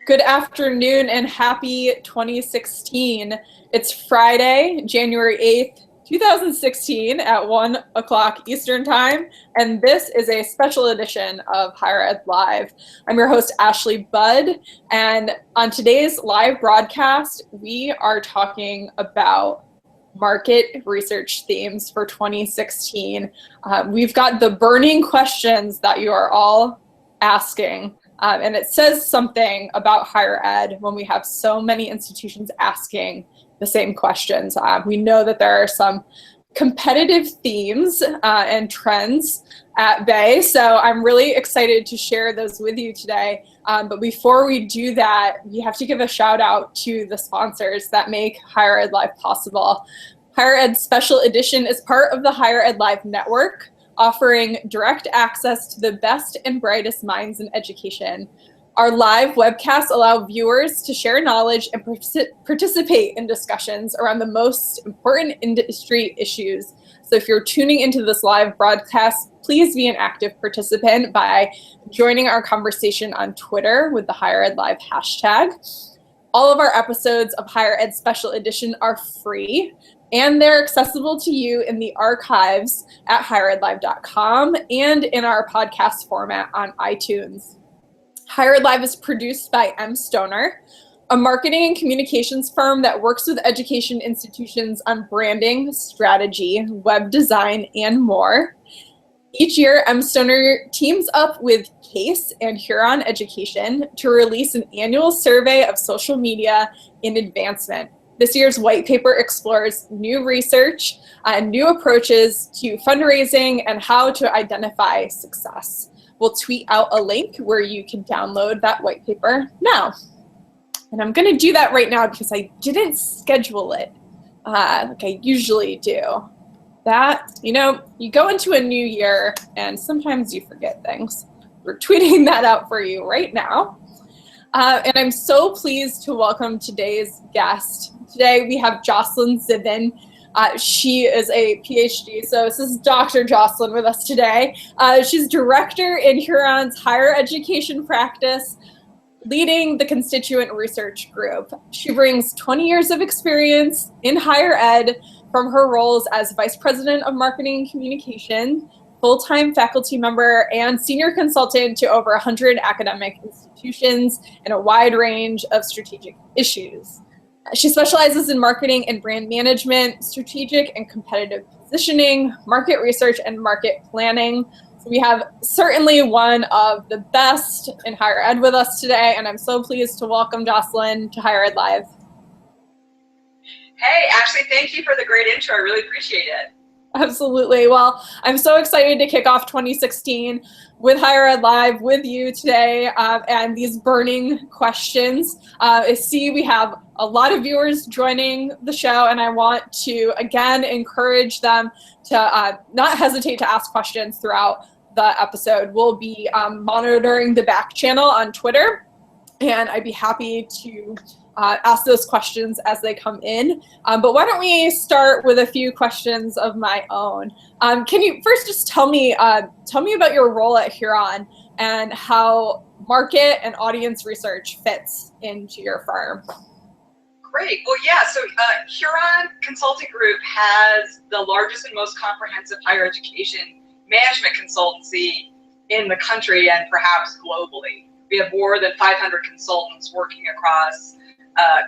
Good afternoon and happy 2016. It's Friday, January 8th, 2016 at 1 o'clock Eastern Time, and this is a special edition of Higher Ed Live. I'm your host, Ashley Budd, and on today's live broadcast, we are talking about market research themes for 2016. We've got the burning questions that you are all asking. And it says something about higher ed when we have so many institutions asking the same questions. We know that there are some competitive themes and trends at bay, so I'm really excited to share those with you today. But before we do that, we have to give a shout out to the sponsors that make Higher Ed Live possible. Higher Ed Special Edition is part of the Higher Ed Live network, offering direct access to the best and brightest minds in education. Our live webcasts allow viewers to share knowledge and participate in discussions around the most important industry issues. So if you're tuning into this live broadcast, please be an active participant by joining our conversation on Twitter with the Higher Ed Live hashtag. All of our episodes of Higher Ed Special Edition are free, and they're accessible to you in the archives at higheredlive.com and in our podcast format on iTunes. Higher Ed Live is produced by M. Stoner, a marketing and communications firm that works with education institutions on branding, strategy, web design, and more. Each year, M. Stoner teams up with CASE and Huron Education to release an annual survey of social media in advancement. This year's white paper explores new research and new approaches to fundraising and how to identify success. We'll tweet out a link where you can download that white paper now. And I'm going to do that right now because I didn't schedule it like I usually do. That, you go into a new year and sometimes you forget things. We're tweeting that out for you right now. And I'm so pleased to welcome today's guest. Today we have Joselyn Zivin. She is a PhD, so this is Dr. Joselyn with us today. She's director in Huron's higher education practice, leading the constituent research group. She brings 20 years of experience in higher ed from her roles as vice president of marketing and communication, full-time faculty member, and senior consultant to over 100 academic institutions in a wide range of strategic issues. She specializes in marketing and brand management, strategic and competitive positioning, market research, and market planning. So we have certainly one of the best in higher ed with us today, and I'm so pleased to welcome Joselyn to Higher Ed Live. Hey, Ashley, thank you for the great intro. I really appreciate it. Absolutely. Well, I'm so excited to kick off 2016 with Higher Ed Live with you today and these burning questions. I see we have a lot of viewers joining the show, and I want to, again, encourage them to not hesitate to ask questions throughout the episode. We'll be monitoring the back channel on Twitter, and I'd be happy to ask those questions as they come in. But why don't we start with a few questions of my own? Can you first just tell me about your role at Huron and how market and audience research fits into your firm? Great. Well, yeah, so Huron Consulting Group has the largest and most comprehensive higher education management consultancy in the country and perhaps globally. We have more than 500 consultants working across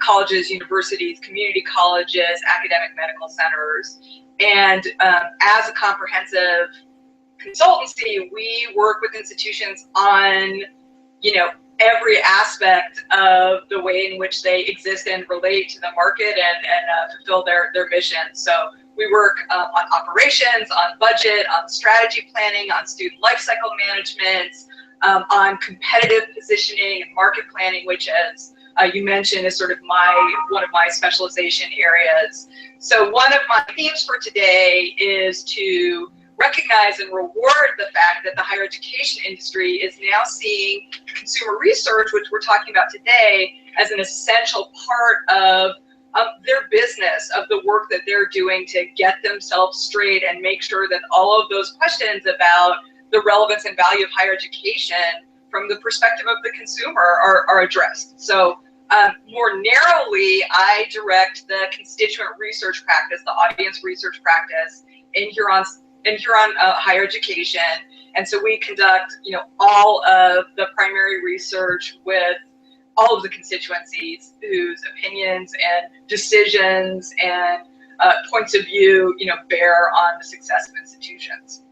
colleges, universities, community colleges, academic medical centers. And as a comprehensive consultancy, we work with institutions on, every aspect of the way in which they exist and relate to the market and fulfill their mission. So we work on operations, on budget, on strategy planning, on student lifecycle management, on competitive positioning and market planning, which, as you mentioned, is sort of one of my specialization areas. So one of my themes for today is to recognize and reward the fact that the higher education industry is now seeing consumer research, which we're talking about today, as an essential part of their business, of the work that they're doing to get themselves straight and make sure that all of those questions about the relevance and value of higher education from the perspective of the consumer are addressed. So more narrowly, I direct the constituent research practice, the audience research practice in Huron higher education. And so we conduct, all of the primary research with all of the constituencies whose opinions and decisions and points of view, bear on the success of institutions.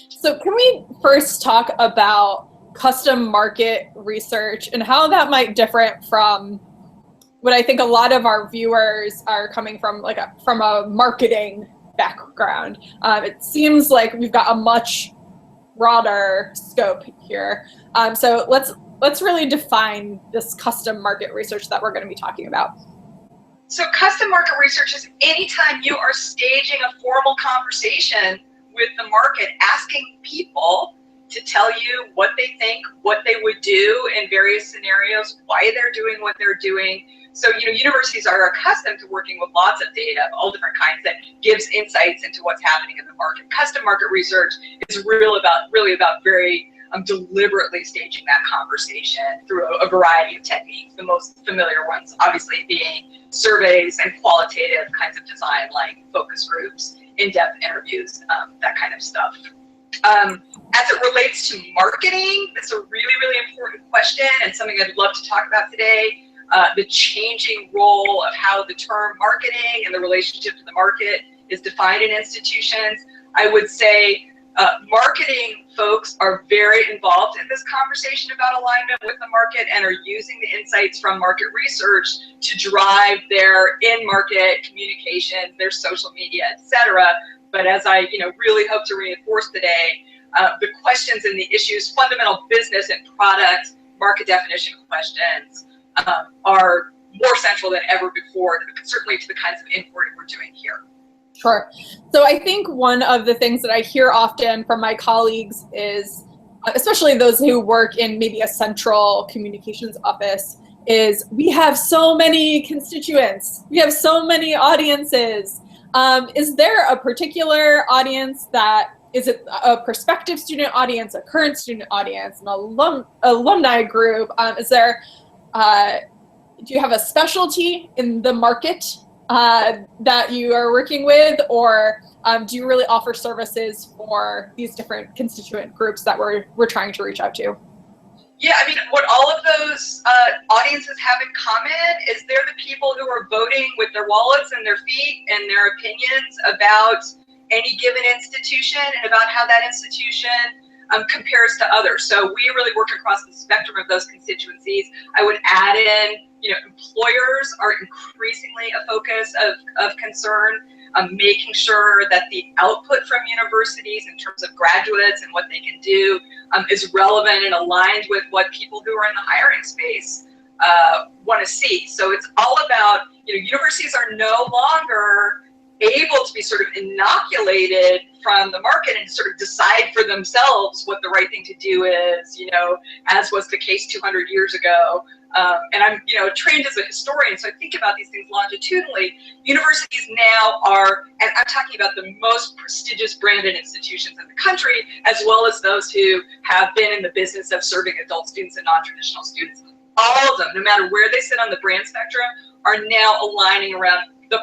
So can we first talk about custom market research and how that might differ from what I think a lot of our viewers are coming from, from a marketing background. It seems like we've got a much broader scope here. So let's really define this custom market research that we're going to be talking about. So custom market research is anytime you are staging a formal conversation with the market, asking people to tell you what they think, what they would do in various scenarios, why they're doing what they're doing. So, universities are accustomed to working with lots of data of all different kinds that gives insights into what's happening in the market. Custom market research is really about very deliberately staging that conversation through a variety of techniques. The most familiar ones, obviously, being surveys and qualitative kinds of design like focus groups, in-depth interviews, that kind of stuff. As it relates to marketing, that's a really, really important question and something I'd love to talk about today. The changing role of how the term marketing and the relationship to the market is defined in institutions. I would say marketing folks are very involved in this conversation about alignment with the market and are using the insights from market research to drive their in-market communications, their social media, etc. But as I really hope to reinforce today, the questions and the issues, fundamental business and product market definition questions are more central than ever before, certainly to the kinds of inquiry we're doing here. Sure. So I think one of the things that I hear often from my colleagues is, especially those who work in maybe a central communications office, is we have so many constituents, we have so many audiences. Is there a particular audience is it a prospective student audience, a current student audience, an alumni group? Do you have a specialty in the market that you are working with, or do you really offer services for these different constituent groups that we're trying to reach out to? Yeah, what all of those audiences have in common is they're the people who are voting with their wallets and their feet and their opinions about any given institution and about how that institution compares to others. So we really work across the spectrum of those constituencies. I would add in, employers are increasingly a focus of concern, making sure that the output from universities in terms of graduates and what they can do is relevant and aligned with what people who are in the hiring space want to see. So it's all about, universities are no longer able to be sort of inoculated from the market and sort of decide for themselves what the right thing to do is, as was the case 200 years ago. And I'm, trained as a historian, so I think about these things longitudinally. Universities now are, and I'm talking about the most prestigious branded institutions in the country, as well as those who have been in the business of serving adult students and non-traditional students. All of them, no matter where they sit on the brand spectrum, are now aligning around the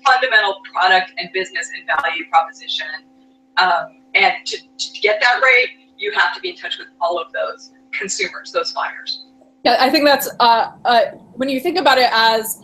fundamental product and business and value proposition. And to get that right, you have to be in touch with all of those consumers, those buyers. Yeah, I think that's, when you think about it as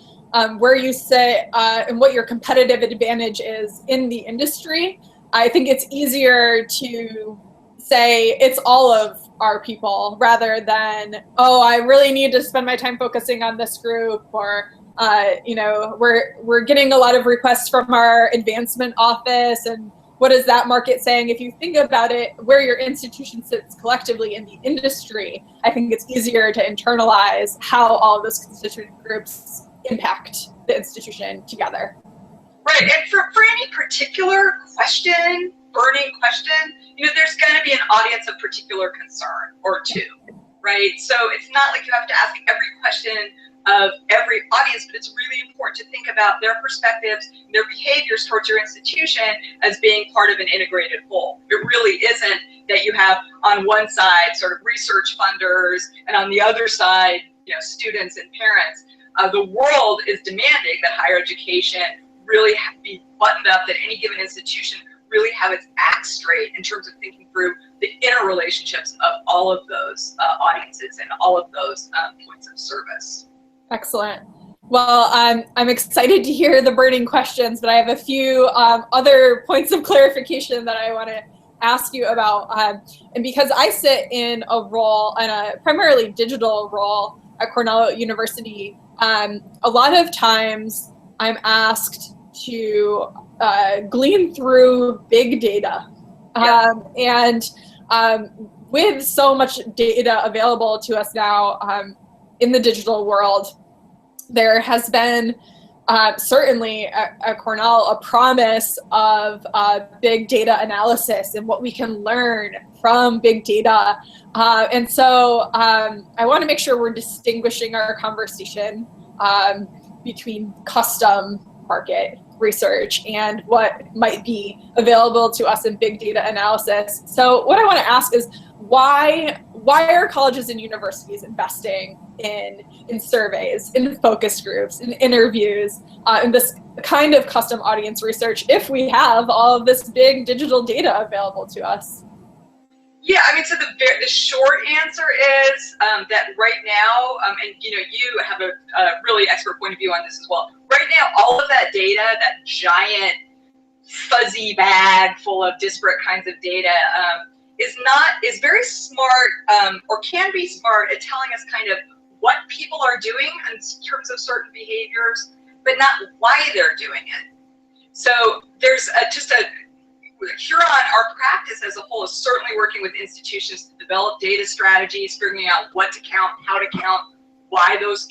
where you sit and what your competitive advantage is in the industry, I think it's easier to say it's all of our people rather than, oh, I really need to spend my time focusing on this group, or we're getting a lot of requests from our advancement office, and what is that market saying? If you think about it, where your institution sits collectively in the industry, I think it's easier to internalize how all of those constituent groups impact the institution together. Right, and for any particular question, burning question, there's going to be an audience of particular concern or two, right? So it's not like you have to ask every question of every audience, but it's really important to think about their perspectives, their behaviors towards your institution as being part of an integrated whole. It really isn't that you have on one side sort of research funders and on the other side, students and parents. The world is demanding that higher education really be buttoned up, that any given institution really have its act straight in terms of thinking through the interrelationships of all of those audiences and all of those points of service. Excellent. Well, I'm excited to hear the burning questions, but I have a few other points of clarification that I want to ask you about. And because I sit in a role, in a primarily digital role at Cornell University, a lot of times I'm asked to glean through big data. And with so much data available to us now in the digital world, there has been certainly at Cornell a promise of big data analysis and what we can learn from big data. And so I want to make sure we're distinguishing our conversation between custom market research and what might be available to us in big data analysis. So what I want to ask is, why are colleges and universities investing in surveys, in focus groups, in interviews, in this kind of custom audience research if we have all of this big digital data available to us? Yeah, I mean, so the short answer is that right now, and you have a really expert point of view on this as well. Right now, all of that data, that giant fuzzy bag full of disparate kinds of data, is very smart, or can be smart at telling us kind of what people are doing in terms of certain behaviors, but not why they're doing it. So there's Huron, our practice as a whole is certainly working with institutions to develop data strategies, figuring out what to count, how to count, why those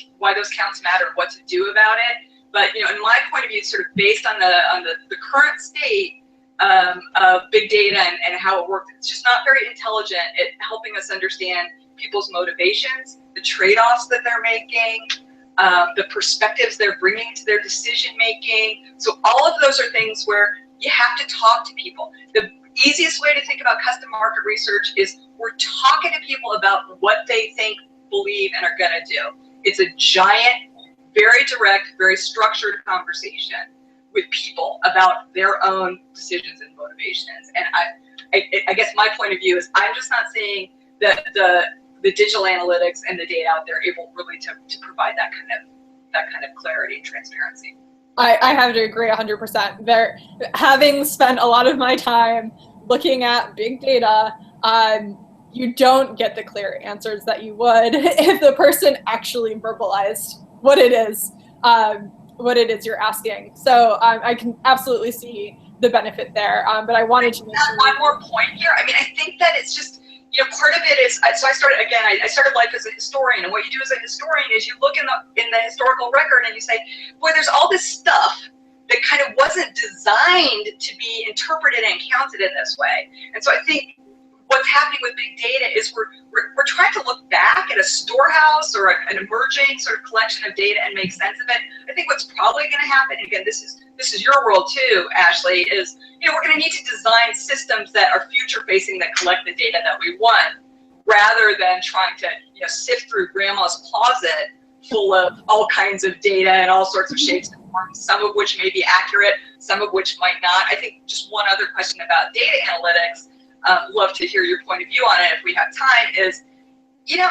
counts matter, what to do about it. But in my point of view, it's sort of based on the current state of big data and how it works. It's just not very intelligent at helping us understand people's motivations, the trade-offs that they're making, the perspectives they're bringing to their decision making. So all of those are things where you have to talk to people. The easiest way to think about custom market research is we're talking to people about what they think, believe, and are gonna do. It's a giant, very direct, very structured conversation with people about their own decisions and motivations. And I guess my point of view is I'm just not seeing the digital analytics and the data out there able really to provide that kind of clarity and transparency. I have to agree 100%. There, having spent a lot of my time looking at big data, you don't get the clear answers that you would if the person actually verbalized what it is you're asking. So I can absolutely see the benefit there. But I wanted to mention one more point here. I mean, I think that it's just, part of it is, so I started life as a historian, and what you do as a historian is you look in the historical record and you say, boy, there's all this stuff that kind of wasn't designed to be interpreted and counted in this way. And so I think what's happening with big data is we're trying to look back at a storehouse or an emerging sort of collection of data and make sense of it. I think what's probably going to happen, and again, this is your world too, Ashley, is we're going to need to design systems that are future facing, that collect the data that we want, rather than trying to sift through grandma's closet full of all kinds of data and all sorts of shapes and forms, some of which may be accurate, some of which might not. I think just one other question about data analytics, love to hear your point of view on it if we have time, is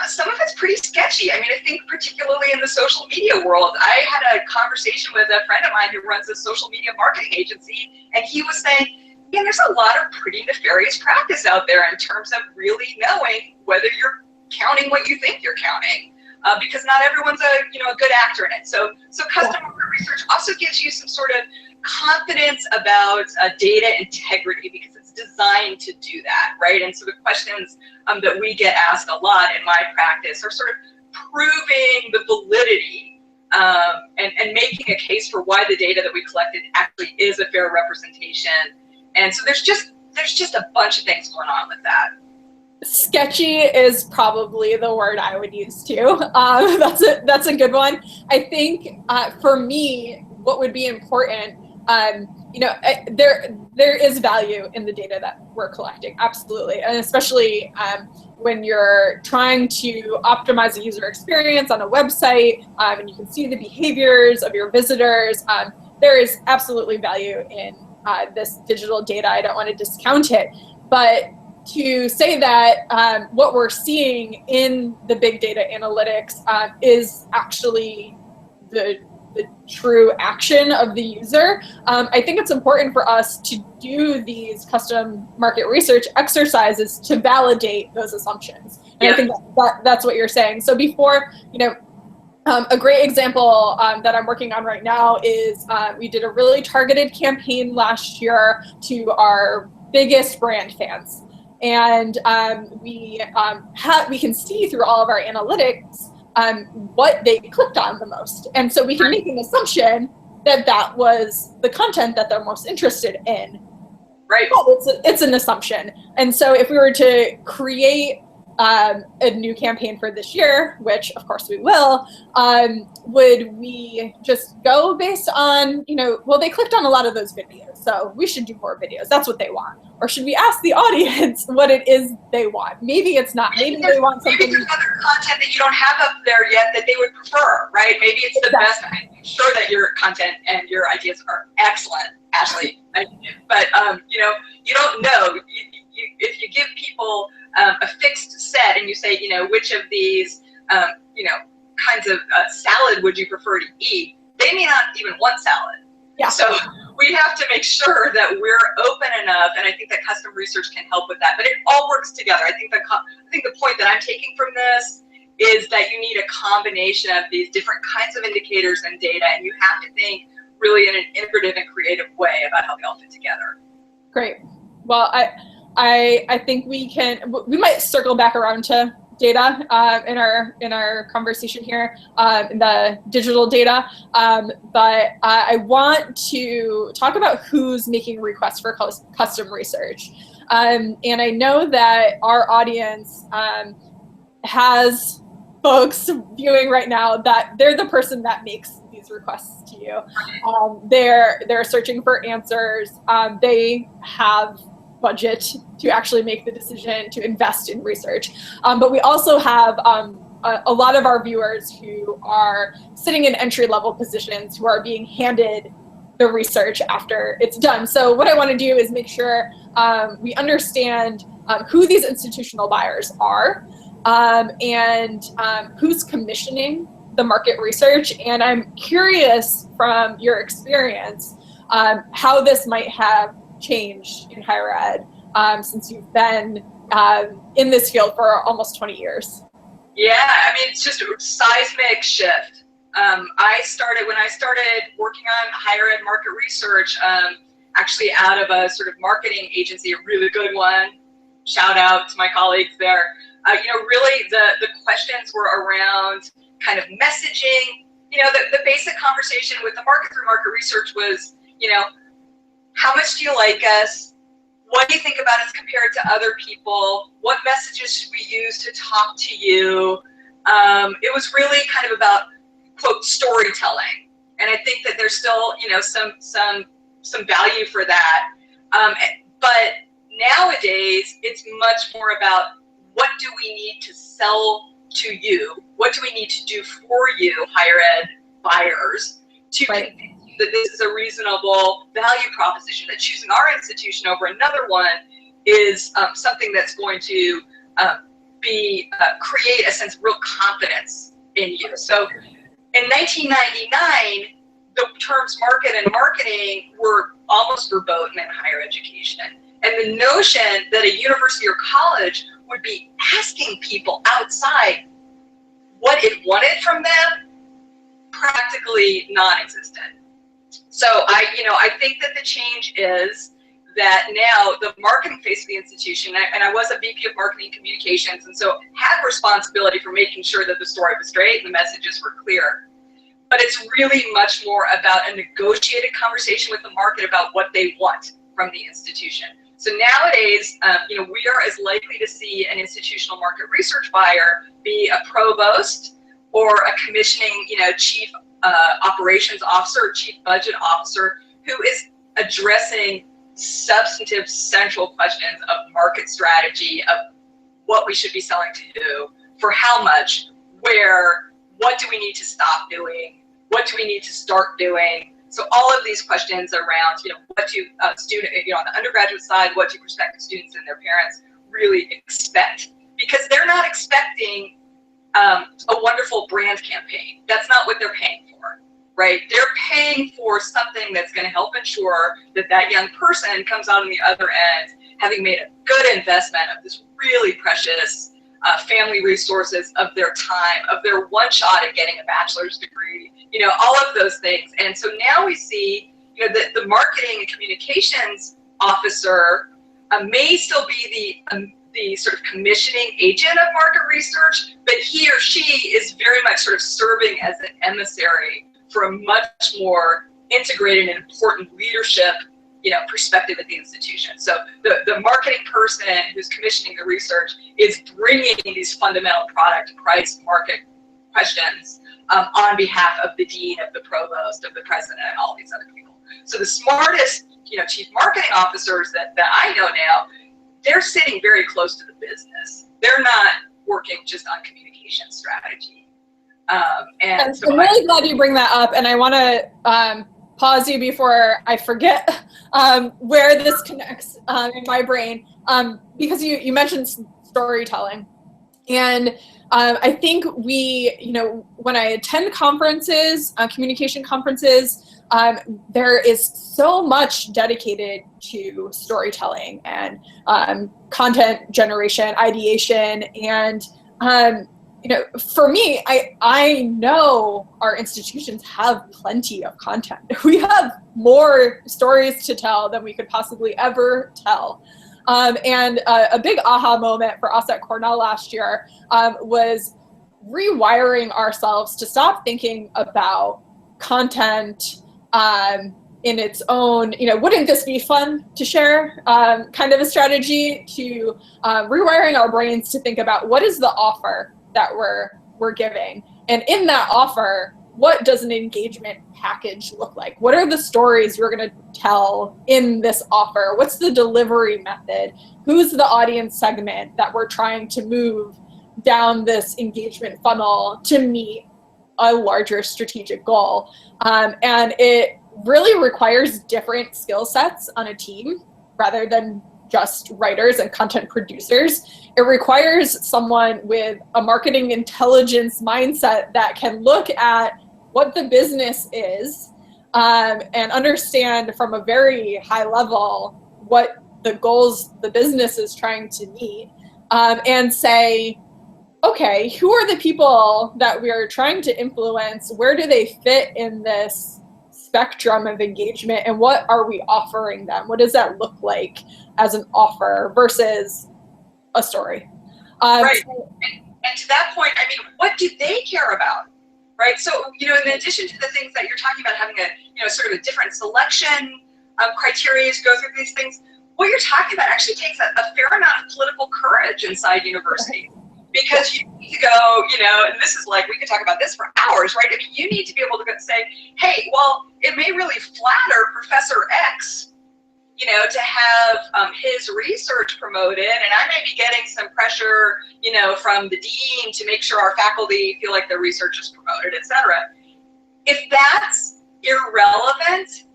some of it's pretty sketchy. I mean, I think particularly in the social media world, I had a conversation with a friend of mine who runs a social media marketing agency, and he was saying, there's a lot of pretty nefarious practice out there in terms of really knowing whether you're counting what you think you're counting, because not everyone's a good actor in it. So custom market research also gives you some sort of confidence about data integrity, because it's designed to do that, right? And so the questions that we get asked a lot in my practice are sort of proving the validity and making a case for why the data that we collected actually is a fair representation. And so there's just a bunch of things going on with that. Sketchy is probably the word I would use too. That's a good one. I think for me, what would be important, there is value in the data that we're collecting, absolutely, and especially when you're trying to optimize the user experience on a website, and you can see the behaviors of your visitors. There is absolutely value in this digital data. I don't want to discount it, but to say that what we're seeing in the big data analytics is actually the true action of the user, I think it's important for us to do these custom market research exercises to validate those assumptions. And I think that's what you're saying. So before, a great example that I'm working on right now is we did a really targeted campaign last year to our biggest brand fans. And we can see through all of our analytics what they clicked on the most. And so we can make an assumption that that was the content that they're most interested in. Right. But it's an assumption. And so if we were to create a new campaign for this year, which of course we will, would we just go based on, well, they clicked on a lot of those videos, so we should do more videos. That's what they want. Or should we ask the audience what it is they want? Maybe it's not. Maybe they want something. Maybe there's other content that you don't have up there yet that they would prefer, right? Maybe it's the best. I'm sure that your content and your ideas are excellent, Ashley. But you don't know. If you give people a fixed set and you say, which of these, kinds of salad would you prefer to eat? They may not even want salad. Yeah. So we have to make sure that we're open enough, and I think that custom research can help with that. But it all works together. I think the point that I'm taking from this is that you need a combination of these different kinds of indicators and data, and you have to think really in an integrative and creative way about how they all fit together. Great. Well, I think we might circle back around to data in our conversation here, in the digital data, but I want to talk about who's making requests for custom research, and I know that our audience has folks viewing right now that they're the person that makes these requests to you. They're searching for answers. They have budget to actually make the decision to invest in research. But we also have a lot of our viewers who are sitting in entry-level positions who are being handed the research after it's done. So what I want to do is make sure we understand who these institutional buyers are, and who's commissioning the market research. And I'm curious from your experience how this might have changed in higher ed since you've been in this field for almost 20 years. Yeah, it's just a seismic shift. When I started working on higher ed market research, actually out of a sort of marketing agency, a really good one, shout out to my colleagues there. Really the questions were around kind of messaging. The basic conversation with the market through market research was, how much do you like us? What do you think about us compared to other people? What messages should we use to talk to you? It was really kind of about, quote, storytelling. And I think that there's still, some value for that. But nowadays, it's much more about what do we need to sell to you? What do we need to do for you, higher ed buyers, to convince you that this is a reasonable value proposition, that choosing our institution over another one is something that's going to create a sense of real confidence in you. So in 1999, the terms market and marketing were almost verboten in higher education. And the notion that a university or college would be asking people outside what it wanted from them, practically non-existent. So I think that the change is that now the marketing face of the institution, and I was a VP of marketing communications, and so had responsibility for making sure that the story was straight and the messages were clear. But it's really much more about a negotiated conversation with the market about what they want from the institution. So nowadays, we are as likely to see an institutional market research buyer be a provost or a commissioning, chief operations officer, or chief budget officer, who is addressing substantive central questions of market strategy, of what we should be selling to who, for how much, where, what do we need to stop doing, what do we need to start doing. So all of these questions around, what do on the undergraduate side, what do prospective students and their parents really expect? Because they're not expecting a wonderful brand campaign. That's not what they're paying for, right? They're paying for something that's going to help ensure that that young person comes out on the other end having made a good investment of this really precious family resources, of their time, of their one shot at getting a bachelor's degree, all of those things. And so now we see, the marketing and communications officer may still be the sort of commissioning agent of market research, but he or she is very much sort of serving as an emissary for a much more integrated and important leadership, perspective at the institution. So the marketing person who's commissioning the research is bringing these fundamental product, price, market questions on behalf of the dean, of the provost, of the president, and all these other people. So the smartest, chief marketing officers that I know now, they're sitting very close to the business. They're not working just on communication strategy. And so I'm really glad you bring that up, and I want to pause you before I forget where this connects in my brain, because you mentioned storytelling. And I think when I attend conferences, communication conferences, there is so much dedicated to storytelling and content generation, ideation. And, for me, I know our institutions have plenty of content. We have more stories to tell than we could possibly ever tell. And a big aha moment for us at Cornell last year was rewiring ourselves to stop thinking about content in its own, wouldn't this be fun to share, kind of a strategy, to rewiring our brains to think about what is the offer that we're giving. And in that offer, what does an engagement package look like? What are the stories we're going to tell in this offer? What's the delivery method? Who's the audience segment that we're trying to move down this engagement funnel to meet a larger strategic goal? And it really requires different skill sets on a team rather than just writers and content producers. It requires someone with a marketing intelligence mindset that can look at what the business is and understand from a very high level what the goals the business is trying to meet, and say, okay, who are the people that we are trying to influence? Where do they fit in this spectrum of engagement, and what are we offering them? What does that look like as an offer versus a story? Right. And to that point, what do they care about? Right. So, in addition to the things that you're talking about, having a, sort of a different selection criteria to go through these things, what you're talking about actually takes a fair amount of political courage inside universities. Because you need to go, and this is like, we could talk about this for hours, right? You need to be able to say, hey, well, it may really flatter Professor X, to have his research promoted, and I may be getting some pressure, from the dean to make sure our faculty feel like their research is promoted, et cetera. If that's irrelevant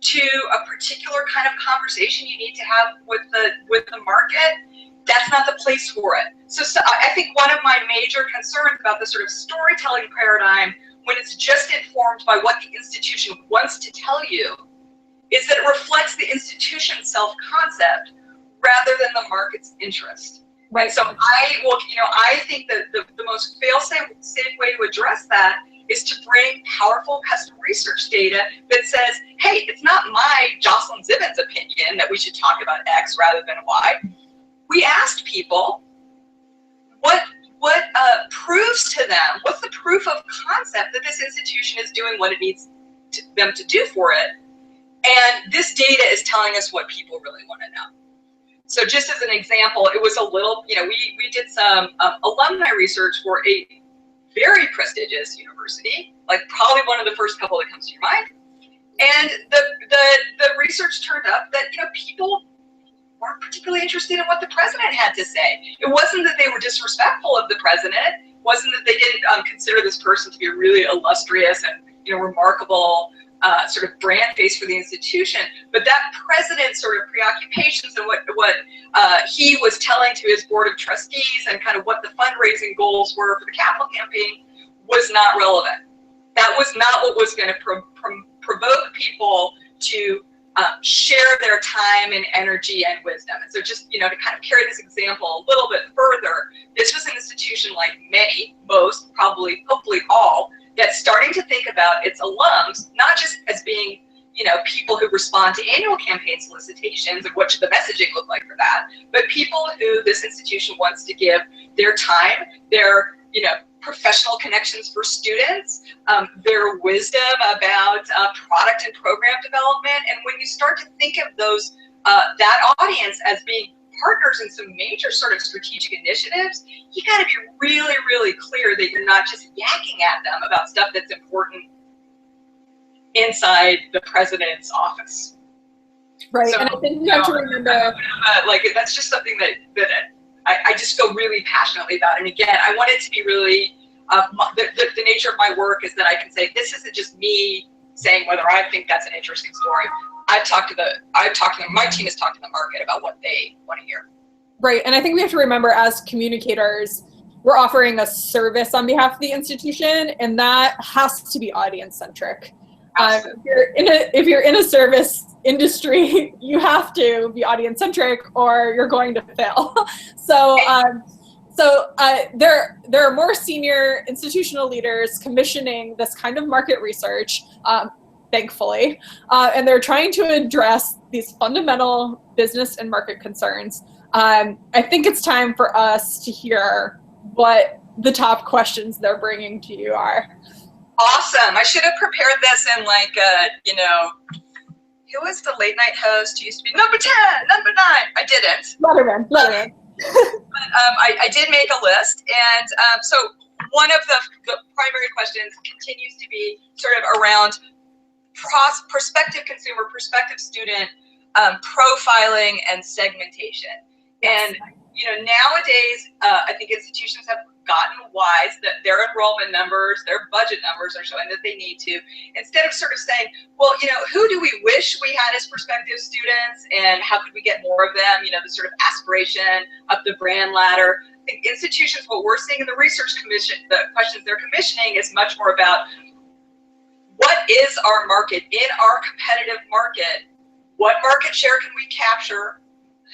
to a particular kind of conversation you need to have with the market, that's not the place for it. So I think one of my major concerns about the sort of storytelling paradigm, when it's just informed by what the institution wants to tell you, is that it reflects the institution's self-concept rather than the market's interest. Right. So I think that the most fail-safe way to address that is to bring powerful custom research data that says, hey, it's not my Joselyn Zivin's opinion that we should talk about X rather than Y. We asked people what proves to them, what's the proof of concept that this institution is doing what it needs them to do for it. And this data is telling us what people really want to know. So just as an example, it was a little, we did some alumni research for a very prestigious university, like probably one of the first couple that comes to your mind. And the research turned up that, people weren't particularly interested in what the president had to say. It wasn't that they were disrespectful of the president. It wasn't that they didn't consider this person to be a really illustrious and, remarkable sort of brand face for the institution, but that president's sort of preoccupations and what he was telling to his board of trustees and kind of what the fundraising goals were for the capital campaign was not relevant. That was not what was going to provoke people to share their time and energy and wisdom. And so just, to kind of carry this example a little bit further, this was an institution like many, most, probably, hopefully all, that's starting to think about its alums, not just as being, people who respond to annual campaign solicitations and what should the messaging look like for that, but people who this institution wants to give their time, their, professional connections for students, their wisdom about product and program development. And when you start to think of those, that audience as being partners in some major sort of strategic initiatives, you got to be really, really clear that you're not just yakking at them about stuff that's important inside the president's office. Right, so, and I think you have to remember, that's just something that I just feel really passionately about. And again, I want it to be really the nature of my work is that I can say this isn't just me saying whether I think that's an interesting story. I've talked to them. My team has talked to the market about what they want to hear. Right, and I think we have to remember as communicators, we're offering a service on behalf of the institution, and that has to be audience-centric. If you're in a service industry, you have to be audience-centric, or you're going to fail. So there are more senior institutional leaders commissioning this kind of market research. Thankfully, and they're trying to address these fundamental business and market concerns. I think it's time for us to hear what the top questions they're bringing to you are. Awesome. I should have prepared this in who was the late night host who used to be number 10, number 9? I didn't. Letterman. I did make a list. And so one of the primary questions continues to be sort of around prospective consumer, prospective student profiling and segmentation. And nowadays, I think institutions have gotten wise that their enrollment numbers, their budget numbers are showing that they need to, instead of sort of saying, well, who do we wish we had as prospective students and how could we get more of them, the sort of aspiration up the brand ladder. I think institutions, what we're seeing in the research commission, the questions they're commissioning is much more about what is our market in our competitive market? What market share can we capture?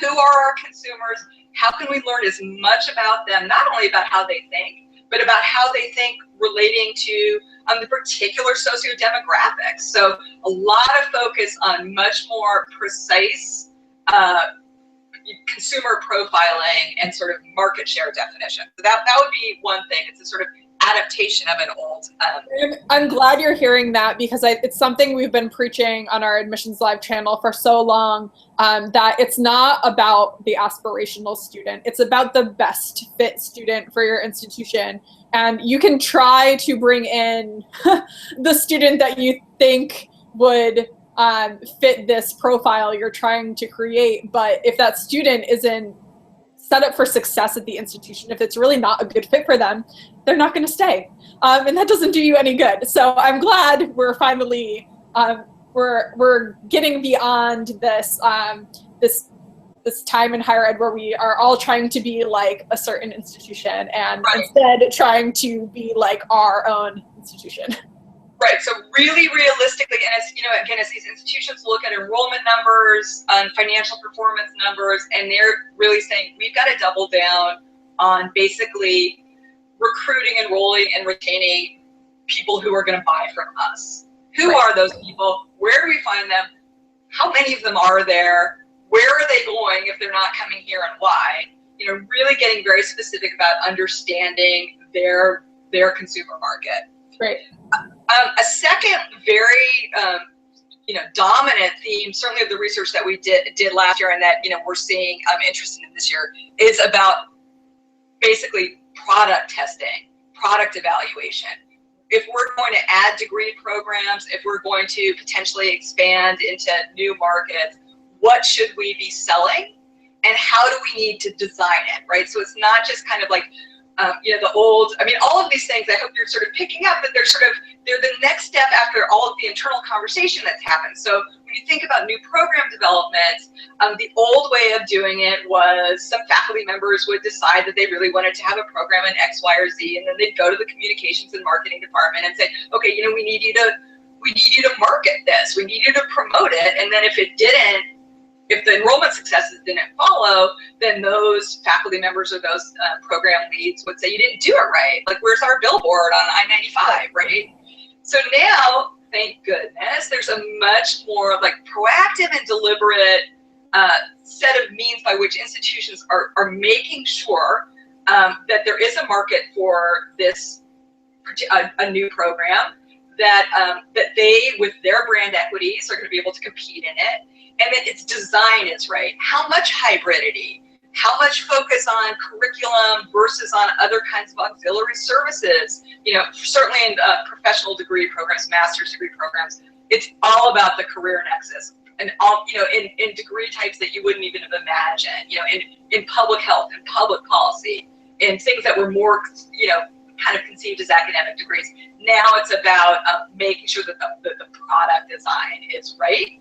Who are our consumers? How can we learn as much about them, not only about how they think, but about how they think relating to the particular socio-demographics. So a lot of focus on much more precise consumer profiling and sort of market share definition. So that would be one thing. It's a sort of adaptation of an old. I'm glad you're hearing that, because it's something we've been preaching on our Admissions Live channel for so long, that it's not about the aspirational student. It's about the best fit student for your institution. And you can try to bring in the student that you think would fit this profile you're trying to create. But if that student isn't set up for success at the institution, if it's really not a good fit for them, they're not going to stay, and that doesn't do you any good. So I'm glad we're finally we're getting beyond this this time in higher ed where we are all trying to be like a certain institution and instead trying to be like our own institution. Right. So really realistically, and as again, as these institutions look at enrollment numbers, financial performance numbers, and they're really saying we've got to double down on basically recruiting, enrolling, and retaining people who are going to buy from us. Who are those people? Where do we find them? How many of them are there? Where are they going if they're not coming here, and why? Really getting very specific about understanding their consumer market. Right. A second very dominant theme, certainly of the research that we did last year and that, we're seeing interest in this year, is about basically product testing, product evaluation. If we're going to add degree programs, if we're going to potentially expand into new markets, what should we be selling and how do we need to design it, right? So it's not just kind of like, the old, all of these things, I hope you're sort of picking up that they're the next step after all of the internal conversation that's happened. So when you think about new program development, the old way of doing it was some faculty members would decide that they really wanted to have a program in X, Y, or Z, and then they'd go to the communications and marketing department and say, okay, we need you to market this, we need you to promote it, and then if the enrollment successes didn't follow, then those faculty members or those program leads would say, you didn't do it right. Like, where's our billboard on I-95, right? So now, thank goodness, there's a much more like proactive and deliberate set of means by which institutions are making sure that there is a market for this, a new program, that they, with their brand equities, are going to be able to compete in it. And that its design is right. How much hybridity? How much focus on curriculum versus on other kinds of auxiliary services? Certainly in professional degree programs, master's degree programs, it's all about the career nexus. And all, in degree types that you wouldn't even have imagined, in public health and public policy, in things that were more, kind of conceived as academic degrees. Now it's about making sure that the product design is right,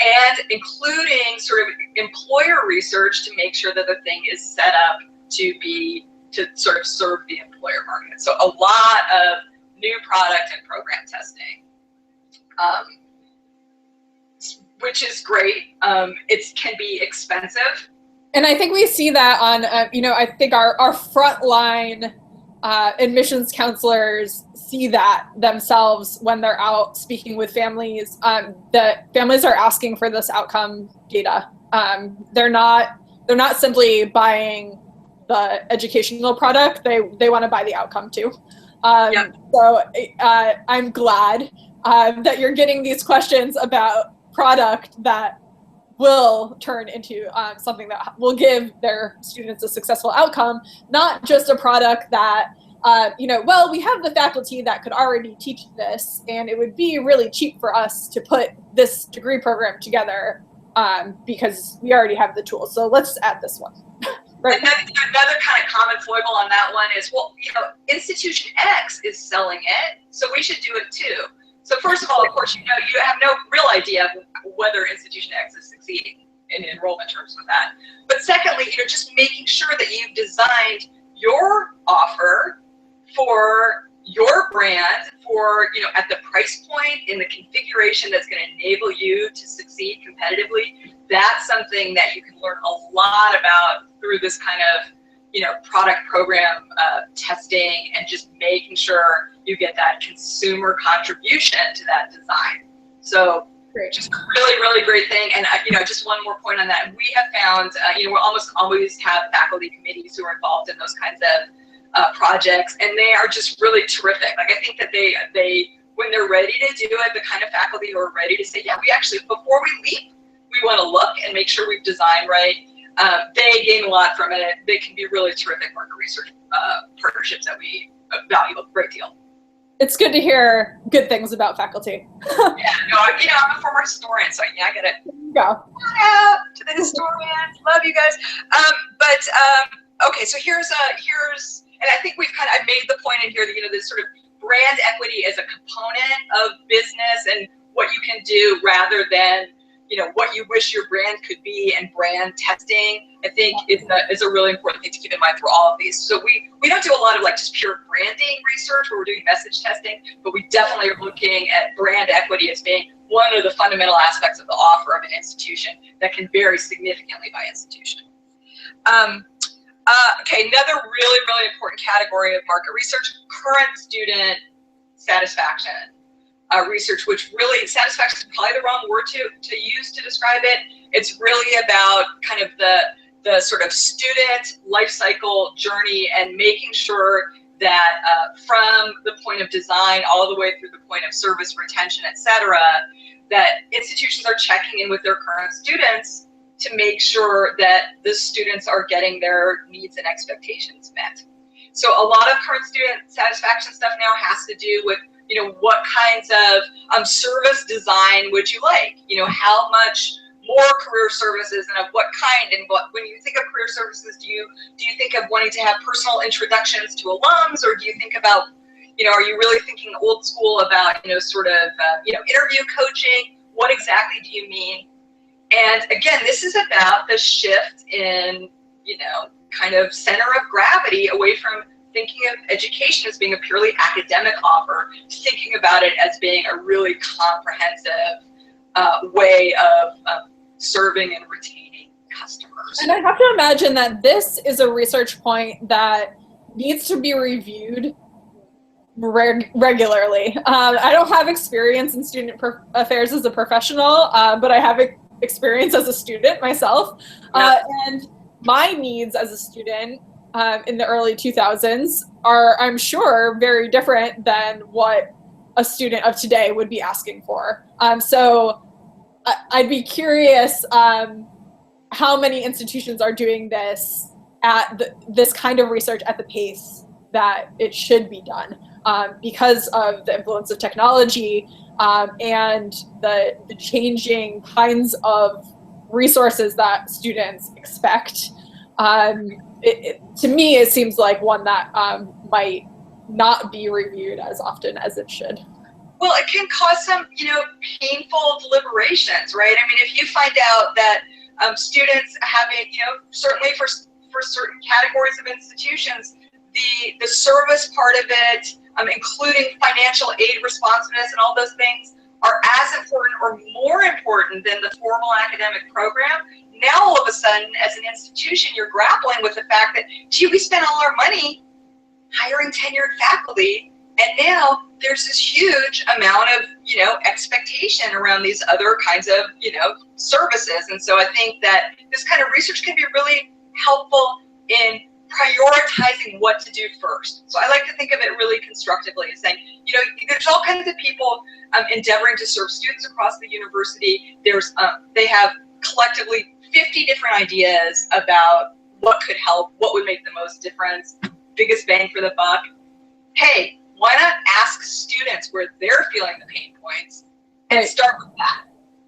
and including sort of employer research to make sure that the thing is set up to sort of serve the employer market. So a lot of new product and program testing, which is great. It can be expensive. And I think we see that on, I think our frontline admissions counselors see that themselves when they're out speaking with families, that families are asking for this outcome data. They're not simply buying the educational product, they want to buy the outcome too. Yep. So I'm glad that you're getting these questions about product that will turn into something that will give their students a successful outcome, not just a product that, well, we have the faculty that could already teach this, and it would be really cheap for us to put this degree program together because we already have the tools. So let's add this one. Right. Another kind of common foible on that one is, well, institution X is selling it, so we should do it too. So first of all, of course, you have no real idea whether institution X is succeeding in enrollment terms with that. But secondly, just making sure that you've designed your offer for your brand, for, at the price point, in the configuration that's going to enable you to succeed competitively. That's something that you can learn a lot about through this kind of, product program testing, and just making sure you get that consumer contribution to that design. So great. Just a really, really great thing. And, just one more point on that. We have found, we almost always have faculty committees who are involved in those kinds of projects, and they are just really terrific. Like, I think that they when they're ready to do it, the kind of faculty who are ready to say, yeah, we actually, before we leap, we want to look and make sure we've designed right. They gain a lot from it. They can be really terrific market research partnerships that we value a great deal. It's good to hear good things about faculty. Yeah, no, I'm a former historian, so I get it. Go. Shout out to the historians. Love you guys. Okay, so here's, and I think I've made the point in here that, this sort of brand equity is a component of business and what you can do rather than, what you wish your brand could be, and brand testing, I think is a really important thing to keep in mind for all of these. So we don't do a lot of just pure branding research where we're doing message testing, but we definitely are looking at brand equity as being one of the fundamental aspects of the offer of an institution that can vary significantly by institution. Okay, another really, really important category of market research, current student satisfaction. Research, which really, satisfaction is probably the wrong word to use to describe it. It's really about kind of the sort of student life cycle journey, and making sure that from the point of design all the way through the point of service, retention, et cetera, that institutions are checking in with their current students to make sure that the students are getting their needs and expectations met. So a lot of current student satisfaction stuff now has to do with, what kinds of service design would you like? How much more career services and of what kind? And when you think of career services, do you think of wanting to have personal introductions to alums, or do you think about, are you really thinking old school about, interview coaching? What exactly do you mean? And again, this is about the shift in, kind of center of gravity away from thinking of education as being a purely academic offer to thinking about it as being a really comprehensive way of serving and retaining customers. And I have to imagine that this is a research point that needs to be reviewed regularly. I don't have experience in student affairs as a professional, but I have experience as a student myself. And my needs as a student in the early 2000s are, I'm sure, very different than what a student of today would be asking for. So I'd be curious how many institutions are doing this at this kind of research at the pace that it should be done, because of the influence of technology and the changing kinds of resources that students expect. To me, it seems like one that might not be reviewed as often as it should. Well, it can cause some, painful deliberations, right? I mean, if you find out that students having, certainly for certain categories of institutions, the service part of it, including financial aid responsiveness and all those things, are as important or more important than the formal academic program. Now, all of a sudden, as an institution, you're grappling with the fact that, gee, we spent all our money hiring tenured faculty, and now there's this huge amount of, expectation around these other kinds of, services. And so I think that this kind of research can be really helpful in prioritizing what to do first. So I like to think of it really constructively as saying, there's all kinds of people endeavoring to serve students across the university. They have collectively 50 different ideas about what could help, what would make the most difference, biggest bang for the buck. Hey, why not ask students where they're feeling the pain points and start with that,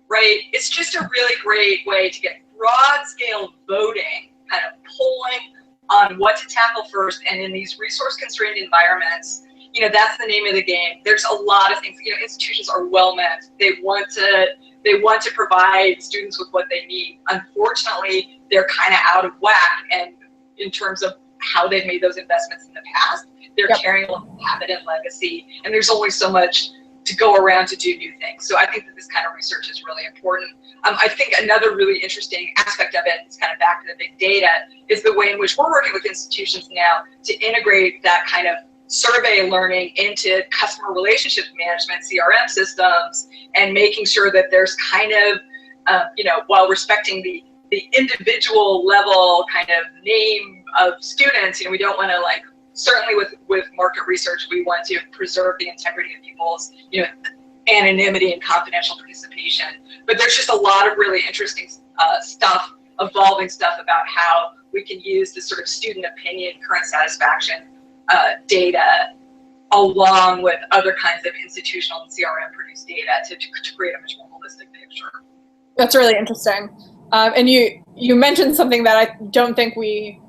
right? It's just a really great way to get broad-scale voting, kind of polling on what to tackle first. And in these resource-constrained environments, that's the name of the game. There's a lot of things. Institutions are well-meant. They want to provide students with what they need. Unfortunately, they're kind of out of whack, and in terms of how they've made those investments in the past, they're carrying a lot of habit and legacy, and there's only so much to go around to do new things. So I think that this kind of research is really important. I think another really interesting aspect of it, it's kind of back to the big data, is the way in which we're working with institutions now to integrate that kind of survey learning into customer relationship management, CRM systems, and making sure that there's kind of, while respecting the individual level kind of name of students, we don't want to certainly with market research, we want to preserve the integrity of people's, anonymity and confidential participation. But there's just a lot of really interesting stuff, evolving stuff about how we can use this sort of student opinion, current satisfaction data, along with other kinds of institutional and CRM produced data to create a much more holistic picture. That's really interesting. And you mentioned something that I don't think we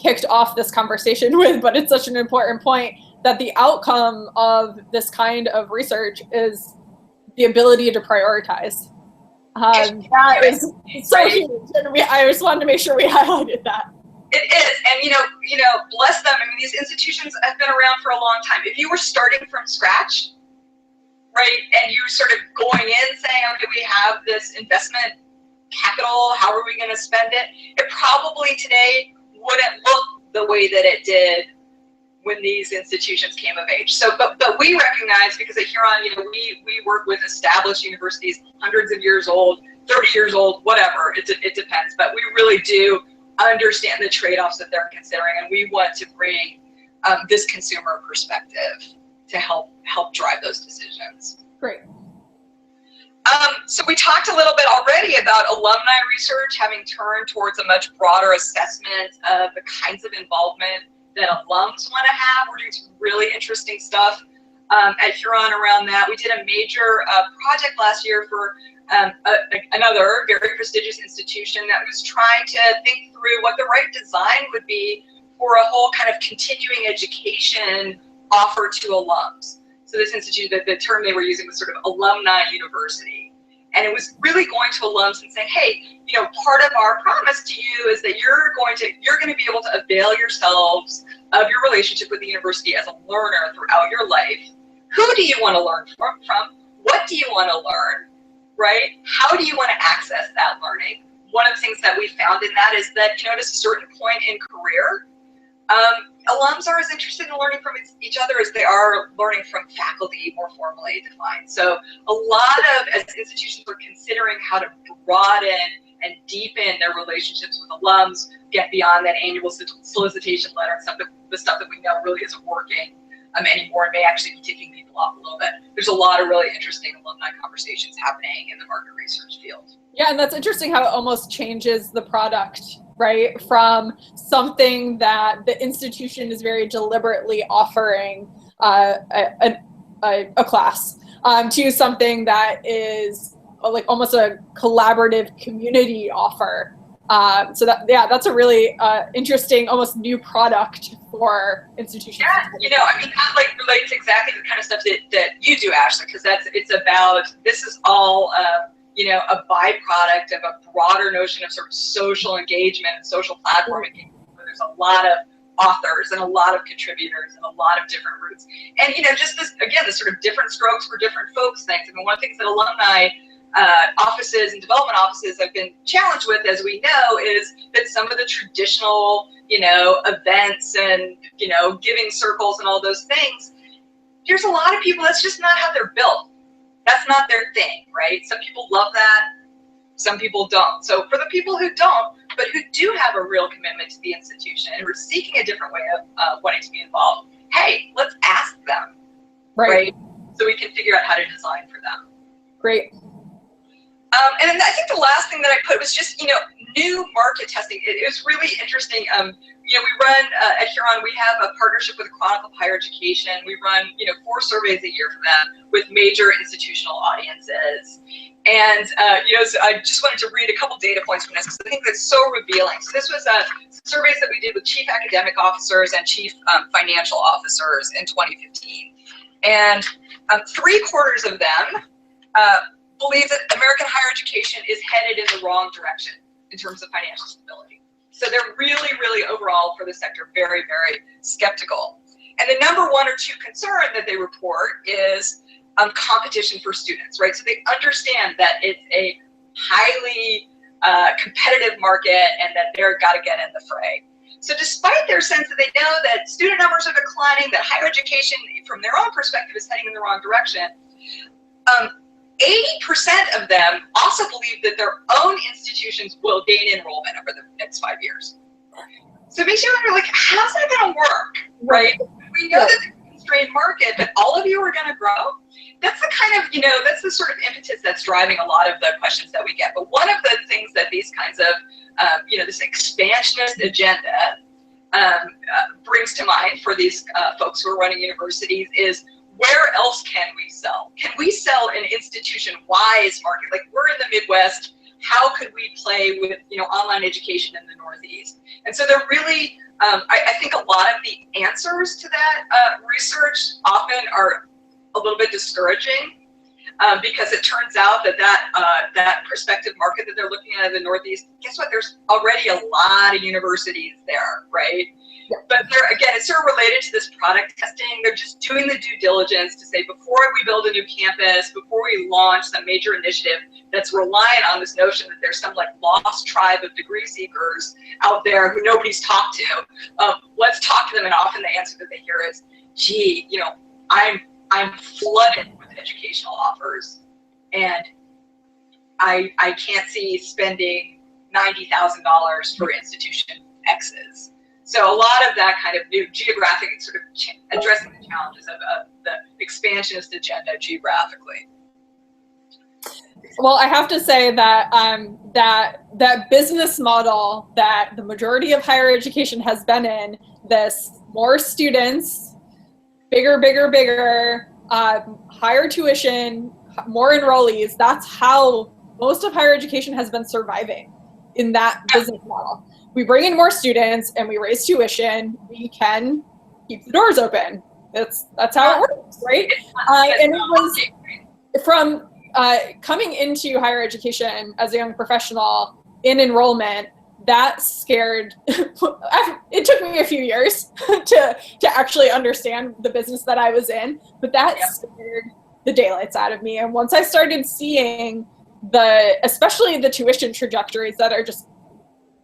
kicked off this conversation with, but it's such an important point, that the outcome of this kind of research is the ability to prioritize. That is so huge, and I just wanted to make sure we highlighted that. It is, and bless them. I mean, these institutions have been around for a long time. If you were starting from scratch, right, and you're sort of going in saying, okay, we have this investment capital, how are we going to spend it? It probably today wouldn't look the way that it did when these institutions came of age. So, but we recognize, because at Huron, we work with established universities, hundreds of years old, 30 years old, whatever, it depends. But we really do understand the trade-offs that they're considering, and we want to bring this consumer perspective to help drive those decisions. Great. So we talked a little bit already about alumni research having turned towards a much broader assessment of the kinds of involvement that alums want to have. We're doing some really interesting stuff at Huron around that. We did a major project last year for another very prestigious institution that was trying to think through what the right design would be for a whole kind of continuing education offer to alums. So this institute, the term they were using was sort of alumni university. And it was really going to alums and saying, hey, you know, part of our promise to you is that you're going to be able to avail yourselves of your relationship with the university as a learner throughout your life. Who do you want to learn from? What do you want to learn, right? How do you want to access that learning? One of the things that we found in that is that, you know, at a certain point in career, alums are as interested in learning from each other as they are learning from faculty more formally defined. So a lot of, as institutions are considering how to broaden and deepen their relationships with alums, get beyond that annual solicitation letter and stuff, the stuff that we know really isn't working anymore and may actually be ticking people off a little bit. There's a lot of really interesting alumni conversations happening in the market research field. Yeah, and that's interesting how it almost changes the product, right? From something that the institution is very deliberately offering a class to something that is like almost a collaborative community offer. So that's a really interesting, almost new product for institutions. Yeah, you know, I mean, that like relates exactly to the kind of stuff that you do, Ashley, because it's about, this is all, you know, a byproduct of a broader notion of sort of social engagement and social platform engagement, where there's a lot of authors and a lot of contributors and a lot of different routes. And, you know, just this, again, this sort of different strokes for different folks things. I mean, one of the things that alumni offices and development offices have been challenged with, as we know, is that some of the traditional, you know, events and, you know, giving circles and all those things, there's a lot of people, that's just not how they're built. That's not their thing, right? Some people love that, some people don't. So for the people who don't, but who do have a real commitment to the institution and are seeking a different way of wanting to be involved, hey, let's ask them, right? So we can figure out how to design for them. Great. And then I think the last thing that I put was just, you know, new market testing. It was really interesting. You know, we run at Huron, we have a partnership with Chronicle of Higher Education. We run, you know, 4 surveys a year for them with major institutional audiences. And, you know, so I just wanted to read a couple data points from this because I think that's so revealing. So this was surveys that we did with chief academic officers and chief financial officers in 2015. And 3/4 of them believe that American higher education is headed in the wrong direction in terms of financial stability. So they're really, really overall for the sector very, very skeptical. And the number 1 or 2 concern that they report is competition for students, right? So they understand that it's a highly competitive market and that they're got to get in the fray. So despite their sense that they know that student numbers are declining, that higher education from their own perspective is heading in the wrong direction, 80% of them also believe that their own institutions will gain enrollment over the next 5 years. So it makes you wonder, like, how's that going to work, right? We know that it's a constrained market, but all of you are going to grow. That's the kind of, you know, that's the sort of impetus that's driving a lot of the questions that we get. But one of the things that these kinds of, you know, this expansionist agenda brings to mind for these folks who are running universities is, where else can we sell? Can we sell an institution-wise market? Like, we're in the Midwest, how could we play with, you know, online education in the Northeast? And so they're really, I think a lot of the answers to that research often are a little bit discouraging because it turns out that that prospective market that they're looking at in the Northeast, guess what? There's already a lot of universities there, right? Yeah. But they're, again, it's sort of related to this product testing. They're just doing the due diligence to say, before we build a new campus, before we launch some major initiative that's reliant on this notion that there's some like lost tribe of degree seekers out there who nobody's talked to, let's talk to them. And often the answer that they hear is, gee, you know, I'm flooded with educational offers, and I can't see spending $90,000 for institution X's. So a lot of that kind of new geographic sort of addressing the challenges of the expansionist agenda geographically. Well, I have to say that that business model that the majority of higher education has been in, this more students, bigger, higher tuition, more enrollees, that's how most of higher education has been surviving, in that business model. We bring in more students and we raise tuition, we can keep the doors open. That's how it works, right? And it was from coming into higher education as a young professional in enrollment, that scared, it took me a few years to actually understand the business that I was in, but that scared the daylights out of me. And once I started seeing especially the tuition trajectories that are just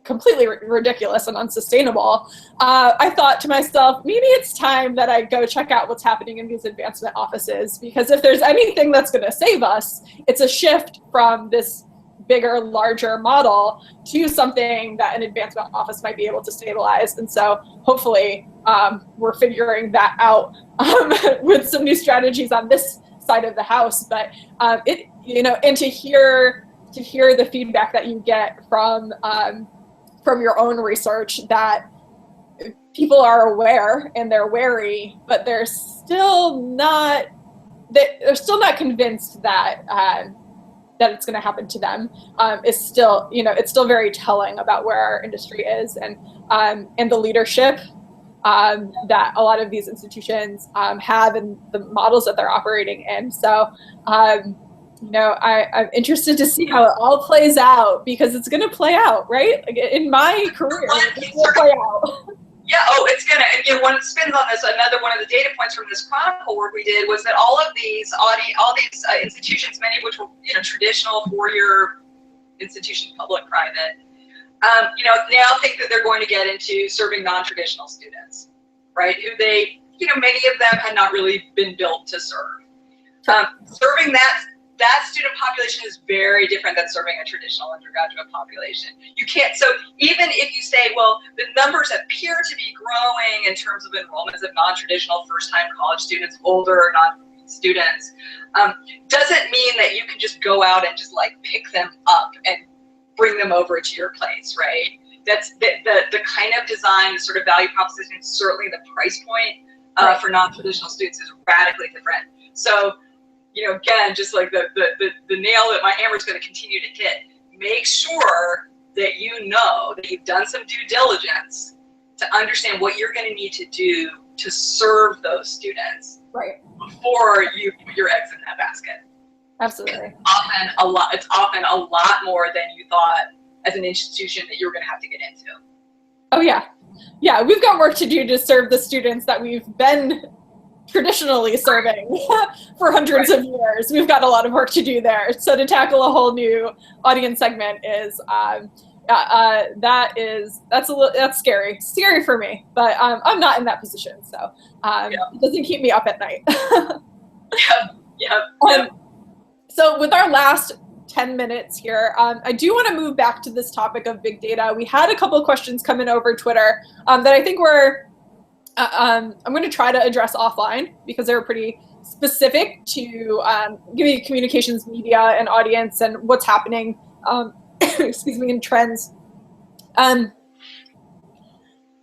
completely ridiculous and unsustainable, I thought to myself, maybe it's time that I go check out what's happening in these advancement offices, because if there's anything that's going to save us, it's a shift from this bigger, larger model to something that an advancement office might be able to stabilize. And so hopefully we're figuring that out with some new strategies on this side of the house. But and to hear the feedback that you get from your own research, that people are aware and they're wary, but they're still not convinced that it's going to happen to them, is still, it's still very telling about where our industry is, and the leadership that a lot of these institutions have, and the models that they're operating in. So, I'm interested to see how it all plays out, because it's going to play out, right? Like, in my career, it will play out. Yeah, it's gonna, and one spins on this. Another one of the data points from this chronicle work we did was that all these institutions, many of which were traditional four-year institutions, public, private, now think that they're going to get into serving non-traditional students, right? Who they, many of them had not really been built to serve. Serving that student population is very different than serving a traditional undergraduate population. You can't, so even if you say, well, the numbers appear to be growing in terms of enrollments of non-traditional first-time college students, older non-students, doesn't mean that you can just go out and just like pick them up and bring them over to your place, right? That's the kind of design, the sort of value proposition, certainly the price point for non-traditional students is radically different. So, again, just like the nail that my hammer is going to continue to hit, make sure that that you've done some due diligence to understand what you're going to need to do to serve those students, right, before you put your eggs in that basket. Absolutely. It's often a lot more than you thought as an institution that you're going to have to get into. Oh yeah, we've got work to do to serve the students that we've been traditionally serving for hundreds of years. We've got a lot of work to do there. So to tackle a whole new audience segment is that's scary for me, but I'm not in that position, so it doesn't keep me up at night. Yep. So with our last 10 minutes here, I do want to move back to this topic of big data. We had a couple of questions come in over Twitter that I think I'm going to try to address offline, because they're pretty specific to giving communications, media, and audience, and what's happening, in trends.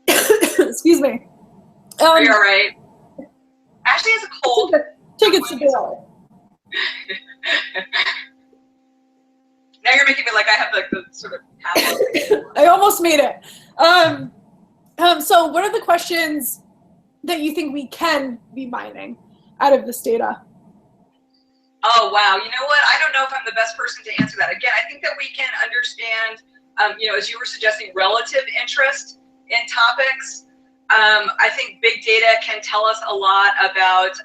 Excuse me. Are you all right? Ashley has a cold. Take it to Now you're making me like I have like the sort of I almost made it. So what are the questions that you think we can be mining out of this data? Oh, wow. You know what? I don't know if I'm the best person to answer that. Again, I think that we can understand, as you were suggesting, relative interest in topics. I think big data can tell us a lot about,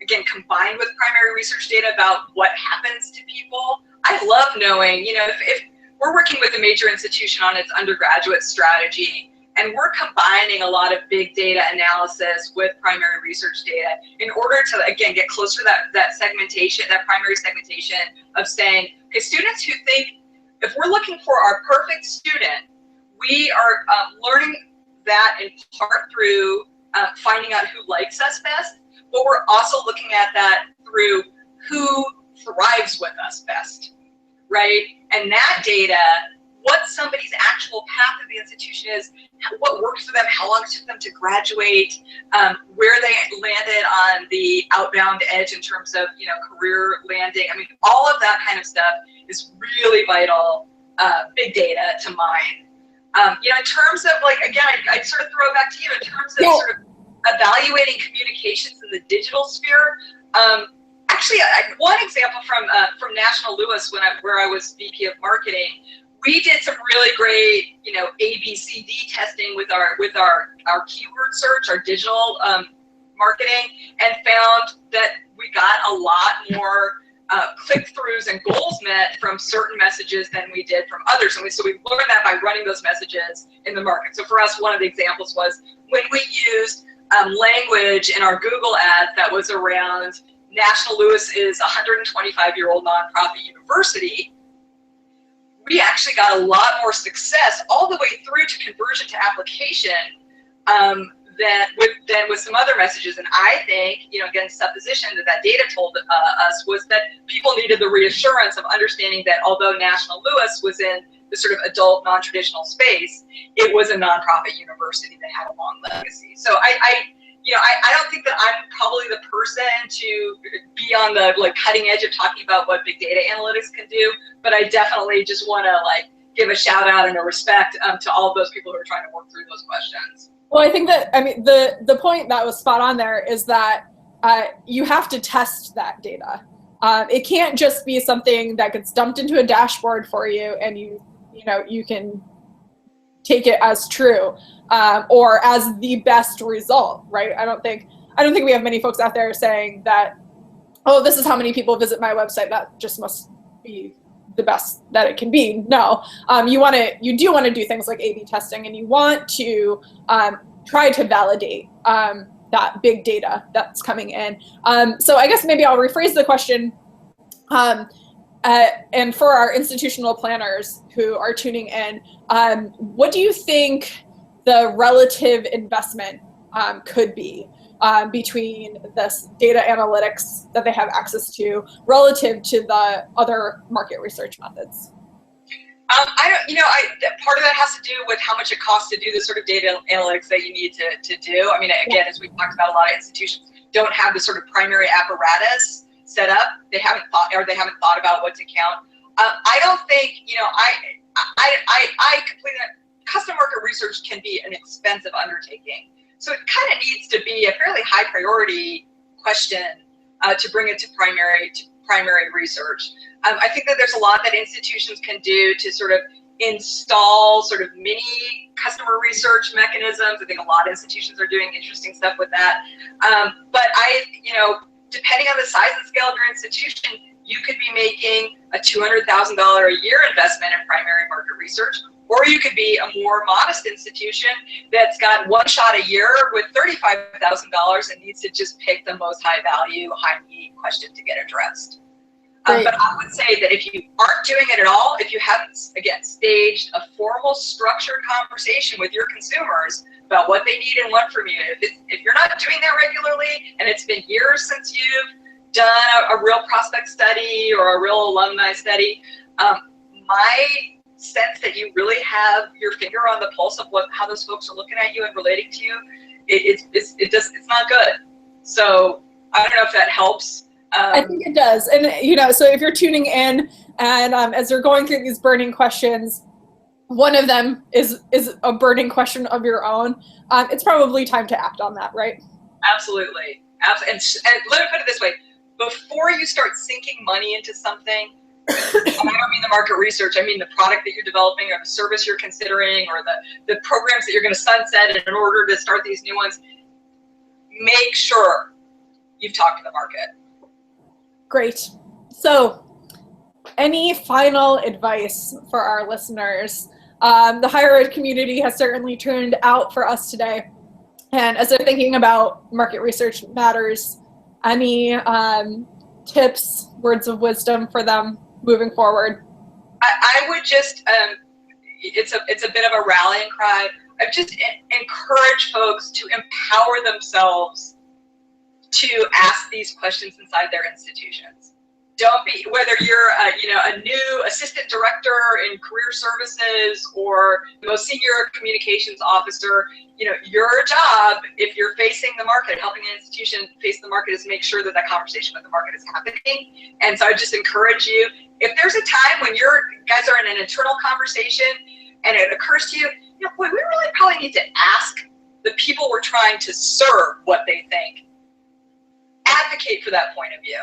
again, combined with primary research data, about what happens to people. I love knowing, if we're working with a major institution on its undergraduate strategy, and we're combining a lot of big data analysis with primary research data in order to, again, get closer to that segmentation, that primary segmentation of saying, okay, students who think, if we're looking for our perfect student, we are learning that in part through finding out who likes us best, but we're also looking at that through who thrives with us best, right? And that data, what somebody's actual path of the institution is, what works for them, how long it took them to graduate, where they landed on the outbound edge in terms of, career landing. I mean, all of that kind of stuff is really vital, big data to mine. In terms of again, I'd sort of throw it back to you in terms of sort of evaluating communications in the digital sphere. Actually, one example from National Lewis where I was VP of marketing, we did some really great, ABCD testing with our keyword search, our digital marketing, and found that we got a lot more click-throughs and goals met from certain messages than we did from others. And so we learned that by running those messages in the market. So for us, one of the examples was when we used language in our Google ads that was around National Lewis is a 125-year-old nonprofit university, we actually got a lot more success all the way through to conversion to application than with some other messages. And I think, again, supposition that data told us was that people needed the reassurance of understanding that although National Lewis was in the sort of adult non-traditional space, it was a nonprofit university that had a long legacy. So I don't think that I'm probably the person to be on the cutting edge of talking about what big data analytics can do, but I definitely just want to give a shout out and a respect to all of those people who are trying to work through those questions. Well, I think that, the point that was spot on there is that you have to test that data. It can't just be something that gets dumped into a dashboard for you and you can take it as true or as the best result, right? I don't think we have many folks out there saying that, oh, this is how many people visit my website, that just must be the best that it can be. No, you do want to do things like A/B testing, and you want to try to validate that big data that's coming in. So I guess maybe I'll rephrase the question. And for our institutional planners who are tuning in, what do you think the relative investment could be between this data analytics that they have access to relative to the other market research methods? Part of that has to do with how much it costs to do the sort of data analytics that you need to do. I mean, again, as we talked about, a lot of institutions don't have the sort of primary apparatus set up. They haven't thought about what to count. I don't think, I completely, custom market research can be an expensive undertaking. So it kind of needs to be a fairly high priority question to bring it to primary research. I think that there's a lot that institutions can do to sort of install sort of mini customer research mechanisms. I think a lot of institutions are doing interesting stuff with that. But depending on the size and scale of your institution, you could be making a $200,000 a year investment in primary market research, or you could be a more modest institution that's got one shot a year with $35,000 and needs to just pick the most high value, high need question to get addressed. But I would say that if you aren't doing it at all, if you haven't, again, staged a formal structured conversation with your consumers about what they need and want from you, if you're not doing that regularly and it's been years since you've done a real prospect study or a real alumni study, my sense that you really have your finger on the pulse of how those folks are looking at you and relating to you, it's not good. So I don't know if that helps. I think it does. And, so if you're tuning in and as you're going through these burning questions, one of them is a burning question of your own, it's probably time to act on that, right? Absolutely. And let me put it this way. Before you start sinking money into something, and I don't mean the market research, I mean the product that you're developing or the service you're considering or the programs that you're going to sunset in order to start these new ones, make sure you've talked to the market. Great. So, any final advice for our listeners? The higher ed community has certainly turned out for us today. And as they're thinking about market research matters, any tips, words of wisdom for them moving forward? I would just, it's a bit of a rallying cry. I just encourage folks to empower themselves to ask these questions inside their institutions. Don't be, whether you're a new assistant director in career services or the most senior communications officer, your job, if you're facing the market, helping an institution face the market, is make sure that that conversation with the market is happening. And so I just encourage you, if there's a time when you guys are in an internal conversation and it occurs to you, boy, we really probably need to ask the people we're trying to serve what they think. Advocate for that point of view.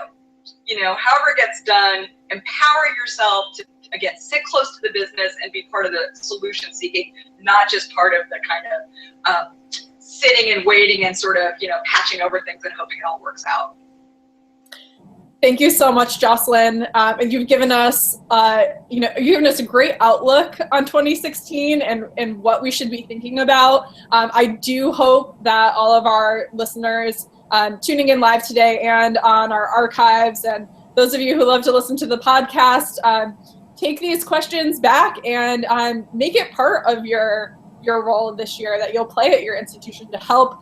However it gets done, empower yourself to, again, sit close to the business and be part of the solution seeking, not just part of the kind of sitting and waiting and sort of, patching over things and hoping it all works out. Thank you so much, Joselyn. And you've given us, you've given us a great outlook on 2016 and what we should be thinking about. I do hope that all of our listeners tuning in live today and on our archives, and those of you who love to listen to the podcast, take these questions back and make it part of your role this year that you'll play at your institution to help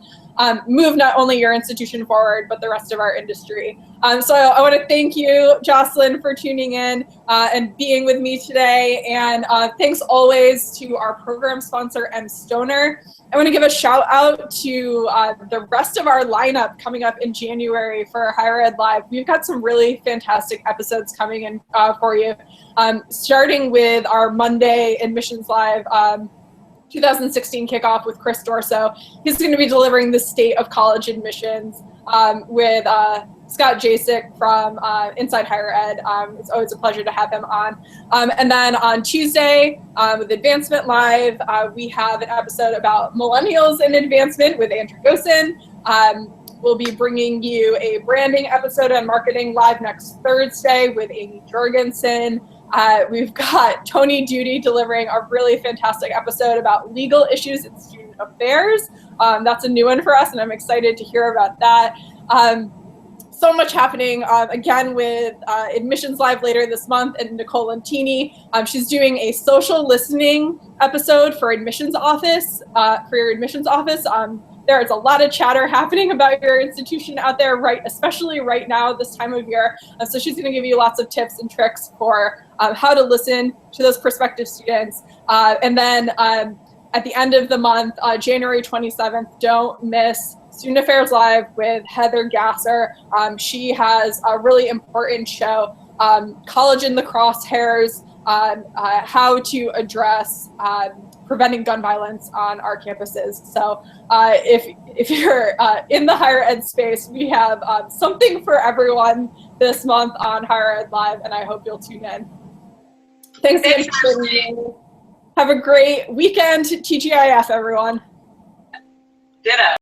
move not only your institution forward, but the rest of our industry. So I want to thank you, Joselyn, for tuning in and being with me today. And thanks always to our program sponsor, M. Stoner. I want to give a shout out to the rest of our lineup coming up in January for Higher Ed Live. We've got some really fantastic episodes coming in for you, starting with our Monday Admissions Live 2016 kickoff with Chris Dorso. He's going to be delivering the state of college admissions with Scott Jasek from Inside Higher Ed. It's always a pleasure to have him on. And then on Tuesday with Advancement Live, we have an episode about millennials and advancement with Andrew Gosen. We'll be bringing you a branding episode on Marketing Live next Thursday with Amy Jorgensen. We've got Tony Duty delivering a really fantastic episode about legal issues in student affairs. That's a new one for us, and I'm excited to hear about that. So much happening, again, with Admissions Live later this month, and Nicole Lentini. She's doing a social listening episode for admissions office, for your admissions office. There is a lot of chatter happening about your institution out there, especially right now, this time of year. So she's going to give you lots of tips and tricks for how to listen to those prospective students. And then at the end of the month, January 27th, don't miss Student Affairs Live with Heather Gasser. She has a really important show, College in the Crosshairs, how to address preventing gun violence on our campuses. So if you're in the higher ed space, we have something for everyone this month on Higher Ed Live, and I hope you'll tune in. Thanks again for tuning in. Have a great weekend, TGIF, everyone. Ditto.